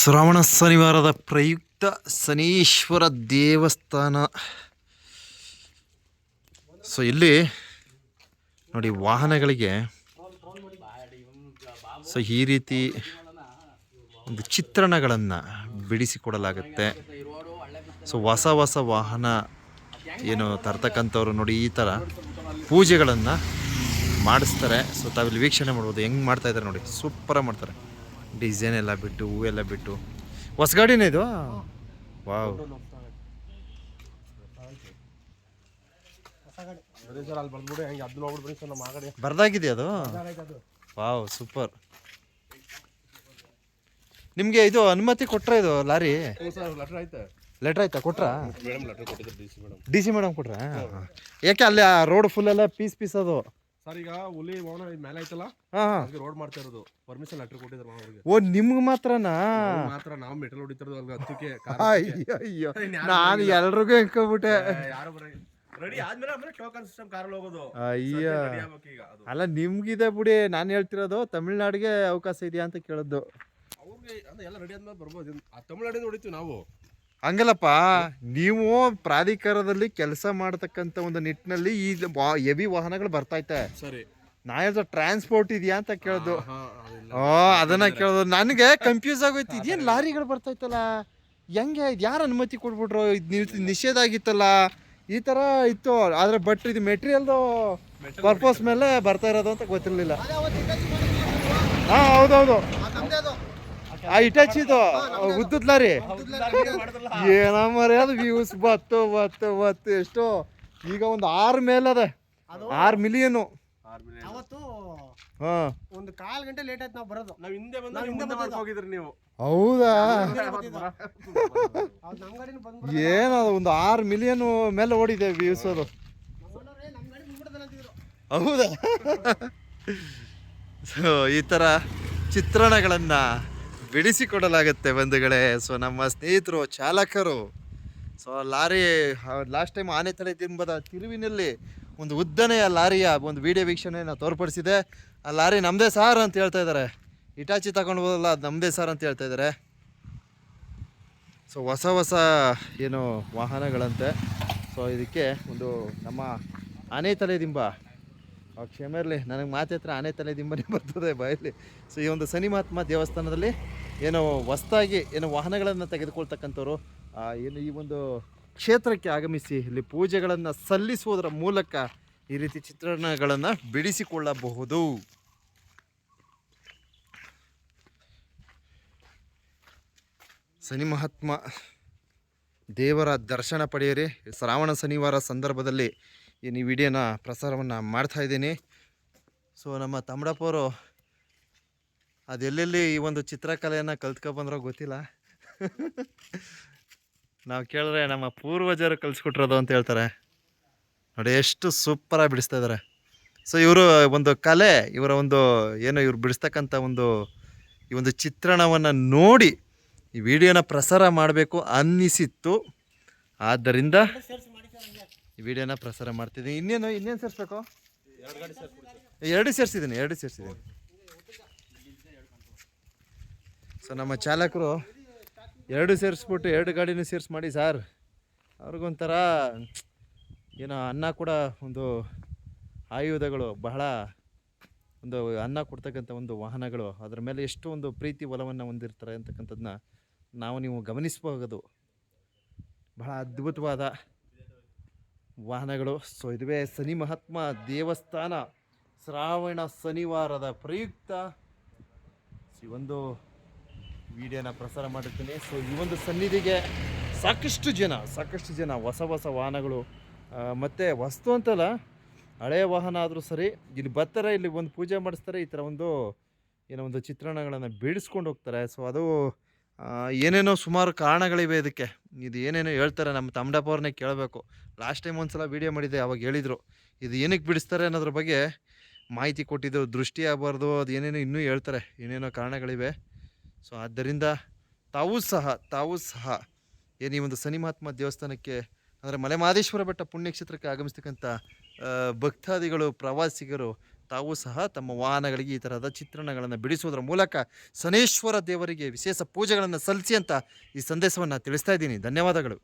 ಶ್ರಾವಣ ಶನಿವಾರದ ಪ್ರಯುಕ್ತ ಶನೀಶ್ವರ ದೇವಸ್ಥಾನ. ಸೊ ಇಲ್ಲಿ ನೋಡಿ ವಾಹನಗಳಿಗೆ ಸೊ ಈ ರೀತಿ ಒಂದು ಚಿತ್ರಣಗಳನ್ನು ಬಿಡಿಸಿಕೊಡಲಾಗುತ್ತೆ. ಸೊ ಹೊಸ ಹೊಸ ವಾಹನ ಏನು ತರ್ತಕ್ಕಂಥವ್ರು ನೋಡಿ ಈ ಥರ ಪೂಜೆಗಳನ್ನು ಮಾಡಿಸ್ತಾರೆ. ಸೊ ತಾವಿಲ್ಲಿ ವೀಕ್ಷಣೆ ಮಾಡ್ಬೋದು ಹೆಂಗೆ ಮಾಡ್ತಾಯಿದ್ದಾರೆ ನೋಡಿ, ಸೂಪರಾಗಿ ಮಾಡ್ತಾರೆ. ಡಿಸೈನ್ ಎಲ್ಲ ಬಿಟ್ಟು ಹೂವೆಲ್ಲ ಬಿಟ್ಟು ಹೊಸ ಗಾಡಿನೇ ಇದು. ವಾವ್, ಬರ್ದಾಗಿದೆ ಅದು. Wow, super. ನಿಮಗೆ ಇದು ಅನುಮತಿ ಕೊಟ್ರ ಇದು ಲಾರಿ? ಲೆಟ್ರ್ ಆಯ್ತಾ? ಕೊಟ್ರಾ? ಡಿ ಸಿ ಮೇಡಮ್ ಕೊಟ್ರಾ? ಯಾಕೆ ಅಲ್ಲಿ ಆ ರೋಡ್ ಫುಲ್ ಎಲ್ಲ ಪೀಸ್ ಪೀಸ್ ಅದು ಸರ್. ಈಗ ಹುಲಿ ಭವನ ಮೇಲೆ ಆಯ್ತಲ್ಲ, ರೋಡ್ ಮಾಡ್ತಾ ಇರೋದು ಪರ್ಮಿಷನ್ ಲೆಟರ್ ಕೊಟ್ಟಿದ್ರು ಅವ್ರಿಗೆ. ಓ, ನಿಮ್ಗೆ ಮಾತ್ರನಾ? ಮಾತ್ರ ನಾವು ಮೆಟಲ್ ಹೊಡಿತಿರೋದು ಅಲ್ಗ ಹತ್ತಕ್ಕೆ. ಅಯ್ಯೋ, ನಾನು ಎಲ್ರಿಗೂ ಹೆಂಕೋಬಿಟ್ಟೆ. ಯಾರು ರೆಡಿ ಆದ್ಮೇಲೆ ಆಮೇಲೆ ಟೋಕನ್ ಸಿಸ್ಟಮ್ ಕಾರಲ್ಲಿ ಹೋಗೋದು. ಅಯ್ಯ, ಅಲ್ಲ ನಿಮ್ಗಿದೆ ಬಿಡಿ. ನಾನು ಹೇಳ್ತಿರೋದು ತಮಿಳ್ನಾಡಿಗೆ ಅವಕಾಶ ಇದೆಯಾ ಅಂತ ಕೇಳದ್ದು. ಅವ್ರಿಗೆ ಅಂದ್ರೆ ಎಲ್ಲ ರೆಡಿ ಆದ್ಮೇಲೆ ಬರ್ಬೋದು. ತಮಿಳ್ನಾಡಿಂದ ಹೊಡಿತೀವಿ ನಾವು. ಹಂಗಲ್ಲಪ್ಪ, ನೀವು ಪ್ರಾಧಿಕಾರದಲ್ಲಿ ಕೆಲಸ ಮಾಡತಕ್ಕಂಥ ಒಂದು ನಿಟ್ಟಿನಲ್ಲಿ ಈ ಹೆವಿ ವಾಹನಗಳು ಬರ್ತೈತೆ. ಸರಿ, ನಾ ಹೇಳ್ದ ಟ್ರಾನ್ಸ್ಪೋರ್ಟ್ ಇದೆಯಾ ಅಂತ ಕೇಳೋದು. ಅದನ್ನ ಕೇಳೋದು. ನನಗೆ ಕನ್ಫ್ಯೂಸ್ ಆಗೋಯ್ತು, ಇದೇನು ಲಾರಿಗಳು ಬರ್ತೈತಲ್ಲ, ಹೆಂಗೆ ಇದು ಯಾರು ಅನುಮತಿ ಕೊಟ್ಬಿಟ್ರು? ಇದು ನಿಷೇಧ ಆಗಿತ್ತಲ್ಲ, ಈ ಥರ ಇತ್ತು. ಆದರೆ ಬಟ್ ಇದು ಮೆಟೀರಿಯಲ್ದು ಪರ್ಪಸ್ ಮೇಲೆ ಬರ್ತಾ ಇರೋದು ಅಂತ ಗೊತ್ತಿರಲಿಲ್ಲ. ಹಾಂ, ಹೌದೌದು. ಆ ಇಟಾಚಿದು ಉದ್ದದ ಲಾರಿ ಏನ ಮರಿ, ಅದು ವ್ಯೂಸ್ ಬತ್ತು ಎಷ್ಟು ಈಗ ಒಂದು 6 ಮೇಲದ, 6 ಮಿಲಿಯನ್. ಒಂದು 1/4 ಗಂಟೆ ಲೇಟ್ ಆಯ್ತು ನಾವು ಬರೋದು. ನಾವು ಹಿಂದೆ ಬಂದು ಹೋಗಿದ್ರಿ ನೀವು. ಹೌದಾ? ಏನದು ಒಂದು 6 ಮಿಲಿಯನ್ ಮೇಲೆ ಓಡಿದೆ ವ್ಯೂಸ್ ಅದು. ಹೌದಾ? ಸೊ ಈ ಥರ ಚಿತ್ರಣಗಳನ್ನು ಬಿಡಿಸಿಕೊಡಲಾಗುತ್ತೆ ಬಂಧುಗಳೇ. ಸೊ ನಮ್ಮ ಸ್ನೇಹಿತರು ಚಾಲಕರು ಸೊ ಲಾರಿ ಲಾಸ್ಟ್ ಟೈಮ್ ಆನೆತಲೆ ತಿಂಬದ ತಿರುವಿನಲ್ಲಿ ಒಂದು ಉದ್ದನೆಯ ಲಾರಿಯ ಒಂದು ವಿಡಿಯೋ ವೀಕ್ಷಣೆಯನ್ನು ತೋರ್ಪಡಿಸಿದೆ. ಆ ಲಾರಿ ನಮ್ಮದೇ ಸಾರ್ ಅಂತ ಹೇಳ್ತಾ ಇದ್ದಾರೆ. ಇಟಾಚಿ ತಗೊಂಡು ಹೋದಲ್ಲ, ಅದು ನಮ್ಮದೇ ಸಾರ್ ಅಂತ ಹೇಳ್ತಾ ಇದ್ದಾರೆ. ಸೊ ಹೊಸ ಹೊಸ ಏನು ವಾಹನಗಳಂತೆ. ಸೊ ಇದಕ್ಕೆ ಒಂದು ನಮ್ಮ ಆನೆತಲೆ ದಿಂಬ, ಕ್ಷಮೆ ಇರಲಿ ನನಗೆ ಮಾತೆ ಹತ್ರ ಆನೆತಲೆ ದಿಂಬನೇ ಬರ್ತದೆ ಬಾಯಲ್ಲಿ. ಸೊ ಈ ಒಂದು ಶನಿ ಮಹಾತ್ಮ ದೇವಸ್ಥಾನದಲ್ಲಿ ಏನು ಹೊಸದಾಗಿ ಏನು ವಾಹನಗಳನ್ನು ತೆಗೆದುಕೊಳ್ತಕ್ಕಂಥವ್ರು ಏನು ಈ ಒಂದು ಕ್ಷೇತ್ರಕ್ಕೆ ಆಗಮಿಸಿ ಇಲ್ಲಿ ಪೂಜೆಗಳನ್ನು ಸಲ್ಲಿಸುವುದರ ಮೂಲಕ ಈ ರೀತಿ ಚಿತ್ರಣಗಳನ್ನು ಬಿಡಿಸಿಕೊಳ್ಳಬಹುದು. ಶನಿ ಮಹಾತ್ಮ ದೇವರ ದರ್ಶನ ಪಡೆಯಿರಿ. ಶ್ರಾವಣ ಶನಿವಾರ ಸಂದರ್ಭದಲ್ಲಿ ಈ ವಿಡಿಯೋನ ಪ್ರಸಾರವನ್ನು ಮಾಡ್ತಾಯಿದ್ದೀನಿ. ಸೊ ನಮ್ಮ ತಮ್ಮಡಪ್ಪವರು ಅದೆಲ್ಲೆಲ್ಲಿ ಈ ಒಂದು ಚಿತ್ರಕಲೆಯನ್ನು ಕಲ್ತ್ಕೊಬಂದ್ರೋ ಗೊತ್ತಿಲ್ಲ. ನಾವು ಕೇಳಿದ್ರೆ ನಮ್ಮ ಪೂರ್ವಜರು ಕಲಿಸ್ಕೊಟ್ರೋದು ಅಂತ ಹೇಳ್ತಾರೆ. ನೋಡಿ ಎಷ್ಟು ಸೂಪರಾಗಿ ಬಿಡಿಸ್ತಾ ಇದ್ದಾರೆ. ಸೊ ಇವರು ಒಂದು ಕಲೆ, ಇವರ ಒಂದು ಏನು ಇವ್ರು ಬಿಡಿಸ್ತಕ್ಕಂಥ ಈ ಒಂದು ಚಿತ್ರಣವನ್ನು ನೋಡಿ ಈ ವಿಡಿಯೋನ ಪ್ರಸಾರ ಮಾಡಬೇಕು ಅನ್ನಿಸಿತ್ತು. ಆದ್ದರಿಂದ ಈ ವಿಡಿಯೋನ ಪ್ರಸಾರ ಮಾಡ್ತಿದ್ದೀನಿ. ಇನ್ನೇನು ಸೇರಿಸ್ಬೇಕು? 2 ಸೇರಿಸಿದ್ದೀನಿ. ಸೊ ನಮ್ಮ ಚಾಲಕರು 2 ಸೇರಿಸ್ಬಿಟ್ಟು 2 ಗಾಡಿನೂ ಸೇರಿಸಿ ಮಾಡಿ ಸಾರ್. ಅವ್ರಿಗೊಂಥರ ಏನೋ ಅನ್ನ ಕೂಡ ಒಂದು ಆಯುಧಗಳು, ಬಹಳ ಒಂದು ಅನ್ನ ಕೊಡ್ತಕ್ಕಂಥ ಒಂದು ವಾಹನಗಳು, ಅದರ ಮೇಲೆ ಎಷ್ಟು ಒಂದು ಪ್ರೀತಿ ಒಲವನ್ನು ಹೊಂದಿರ್ತಾರೆ ಅಂತಕ್ಕಂಥದ್ದನ್ನ ನೀವು ಗಮನಿಸಬಹುದು. ಬಹಳ ಅದ್ಭುತವಾದ ವಾಹನಗಳು. ಸೊ ಇದುವೇ ಶನಿ ಮಹಾತ್ಮ ದೇವಸ್ಥಾನ ಶ್ರಾವಣ ಶನಿವಾರದ ಪ್ರಯುಕ್ತ ಈ ಒಂದು ವಿಡಿಯೋನ ಪ್ರಸಾರ ಮಾಡಿರ್ತೀನಿ. ಸೊ ಈ ಒಂದು ಸನ್ನಿಧಿಗೆ ಸಾಕಷ್ಟು ಜನ ಹೊಸ ಹೊಸ ವಾಹನಗಳು ಮತ್ತು ವಸ್ತು ಅಂತಲ್ಲ, ಹಳೆಯ ವಾಹನ ಆದರೂ ಸರಿ ಇಲ್ಲಿ ಬರ್ತಾರೆ, ಇಲ್ಲಿ ಒಂದು ಪೂಜೆ ಮಾಡಿಸ್ತಾರೆ, ಈ ಥರ ಒಂದು ಚಿತ್ರಣಗಳನ್ನು ಬಿಡಿಸ್ಕೊಂಡು ಹೋಗ್ತಾರೆ. ಸೊ ಅದು ಏನೇನೋ ಸುಮಾರು ಕಾರಣಗಳಿವೆ ಇದಕ್ಕೆ. ಇದು ಏನೇನೋ ಹೇಳ್ತಾರೆ, ನಮ್ಮ ತಮ್ಮಡಪ್ಪ ಅವ್ರನ್ನೇ ಕೇಳಬೇಕು. ಲಾಸ್ಟ್ ಟೈಮ್ ಒಂದು ಸಲ ವೀಡಿಯೋ ಮಾಡಿದ್ದೆ, ಅವಾಗ ಹೇಳಿದರು ಇದು ಏನಕ್ಕೆ ಬಿಡಿಸ್ತಾರೆ ಅನ್ನೋದ್ರ ಬಗ್ಗೆ ಮಾಹಿತಿ ಕೊಟ್ಟಿದ್ದರು. ದೃಷ್ಟಿ ಆಗಬಾರ್ದು, ಅದು ಏನೇನೋ ಇನ್ನೂ ಹೇಳ್ತಾರೆ, ಏನೇನೋ ಕಾರಣಗಳಿವೆ. ಸೊ ಆದ್ದರಿಂದ ತಾವೂ ಸಹ ಏನು ಈ ಒಂದು ಶನಿ ಮಹಾತ್ಮ ದೇವಸ್ಥಾನಕ್ಕೆ ಅಂದರೆ ಮಲೆ ಮಹದೇಶ್ವರ ಬೆಟ್ಟ ಪುಣ್ಯಕ್ಷೇತ್ರಕ್ಕೆ ಆಗಮಿಸ್ತಕ್ಕಂಥ ಭಕ್ತಾದಿಗಳು, ಪ್ರವಾಸಿಗರು ತಾವು ಸಹ ತಮ್ಮ ವಾಹನಗಳಿಗೆ ಈ ಥರದ ಚಿತ್ರಣಗಳನ್ನು ಬಿಡಿಸುವುದರ ಮೂಲಕ ಶನೇಶ್ವರ ದೇವರಿಗೆ ವಿಶೇಷ ಪೂಜೆಗಳನ್ನು ಸಲ್ಲಿಸಿ ಅಂತ ಈ ಸಂದೇಶವನ್ನು ತಿಳಿಸ್ತಾ ಇದ್ದೀನಿ. ಧನ್ಯವಾದಗಳು.